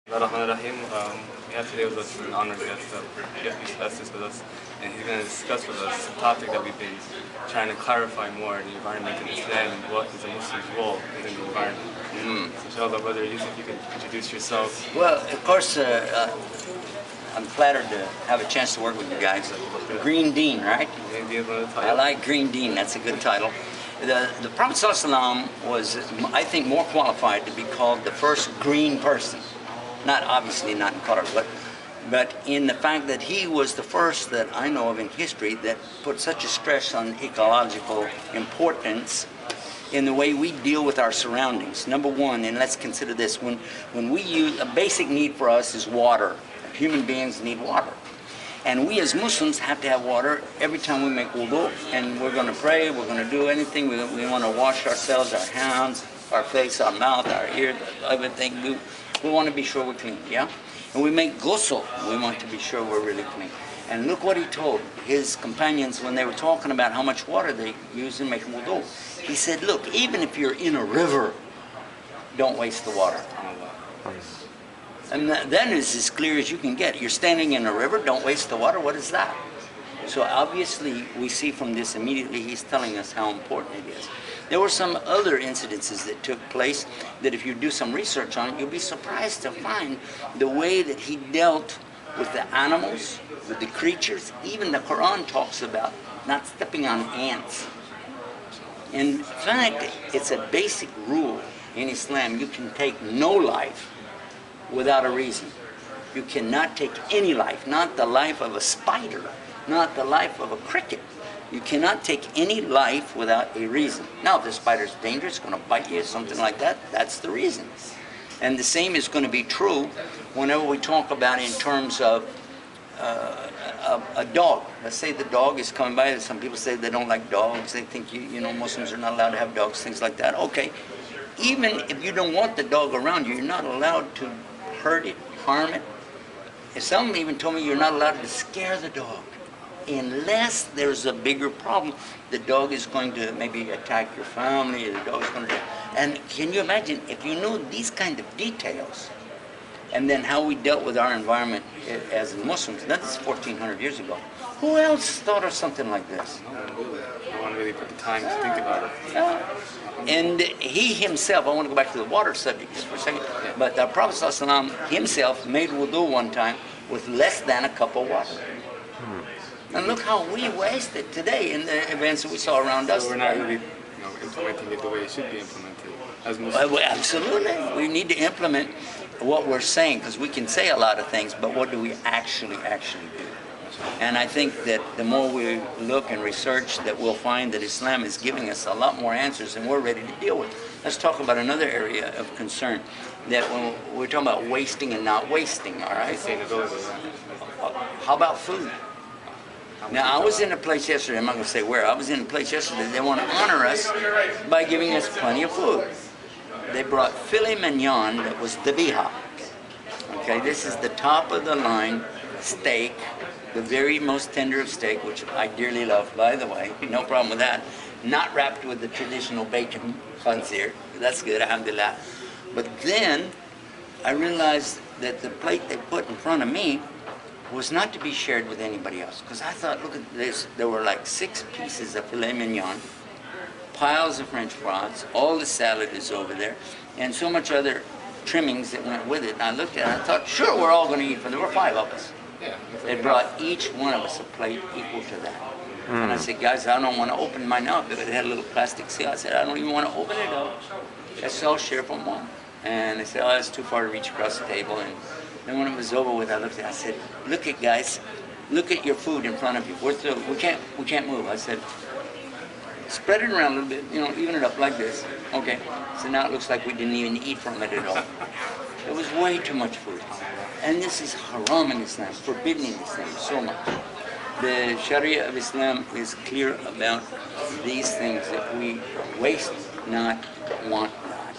Rahim. We have today with us an honored guest, Yusuf Estes with us, and he's going to discuss with us a topic that we've been trying to clarify more, the environment in Islam and what is a Muslim's role within the environment. So inshallah, Brother Yusuf, you can introduce yourself. Well, of course, I'm flattered to have a chance to work with you guys. Green Dean, right? I like Green Dean, that's a good title. The Prophet ﷺ was, I think, more qualified to be called the first green person. Not obviously not in color, but in the fact that he was the first that I know of in history that put such a stress on ecological importance in the way we deal with our surroundings. Number one, and let's consider this, when we use, a basic need for us is water. Human beings need water. And we as Muslims have to have water every time we make wudu, and we're going to pray, we're going to do anything, we want to wash ourselves, our hands, our face, our mouth, our ear, everything. We want to be sure we're clean, yeah? And we make ghusl, we want to be sure we're really clean. And look what he told his companions when they were talking about how much water they use in making wudu. He said, look, even if you're in a river, don't waste the water. And then it's as clear as you can get. You're standing in a river, don't waste the water. What is that? So obviously we see from this immediately he's telling us how important it is. There were some other incidences that took place that if you do some research on it, you'll be surprised to find the way that he dealt with the animals, with the creatures. Even the Quran talks about not stepping on ants. In fact, it's a basic rule in Islam. You can take no life without a reason. You cannot take any life, not the life of a spider, not the life of a cricket. You cannot take any life without a reason. Now, if the spider's dangerous, going to bite you, something like that, that's the reason. And the same is going to be true whenever we talk about in terms of a dog. Let's say the dog is coming by. Some people say they don't like dogs. They think, you know, Muslims are not allowed to have dogs, things like that. Okay. Even if you don't want the dog around you, you're not allowed to hurt it, harm it. And some even told me you're not allowed to scare the dog. Unless there's a bigger problem, the dog is going to maybe attack your family, the dog is going to... And can you imagine, if you know these kind of details, and then how we dealt with our environment as Muslims, that is 1,400 years ago. Who else thought of something like this? No one really put the time to think about it. And he himself, I want to go back to the water subject just for a second, but the Prophet ﷺ himself made wudu one time with less than a cup of water. And look how we waste it today in the events that we saw around us. So we're not really implementing it the way it should be implemented as Muslims. Well, absolutely. We need to implement what we're saying, because we can say a lot of things, but what do we actually do? And I think that the more we look and research, that we'll find that Islam is giving us a lot more answers than we're ready to deal with. Let's talk about another area of concern, that when we're talking about wasting and not wasting, all right? How about food? Now, I was in a place yesterday, I'm not going to say where, I was in a place yesterday, they want to honor us by giving us plenty of food. They brought filet mignon that was dhabiha. Okay, this is the top of the line steak, the very most tender of steak, which I dearly love, by the way, no problem with that. Not wrapped with the traditional bacon khanzir, that's good, alhamdulillah. But then I realized that the plate they put in front of me was not to be shared with anybody else. Because I thought, look at this, there were like 6 pieces of filet mignon, piles of French fries, all the salad is over there, and so much other trimmings that went with it. And I looked at it and I thought, sure, we're all going to eat, but there were 5 of us. They brought each one of us a plate equal to that. And I said, guys, I don't want to open mine up. It had a little plastic seal. I said, I don't even want to open it up. Let's all share from one. And they said, oh, it's too far to reach across the table. And then when it was over with, I looked at it, I said, look at guys, look at your food in front of you. We're through. We can't move. I said, spread it around a little bit, you know, even it up like this. Okay. So now it looks like we didn't even eat from it at all. It was way too much food. And this is haram in Islam, forbidden in Islam so much. The Sharia of Islam is clear about these things that we waste not, want not.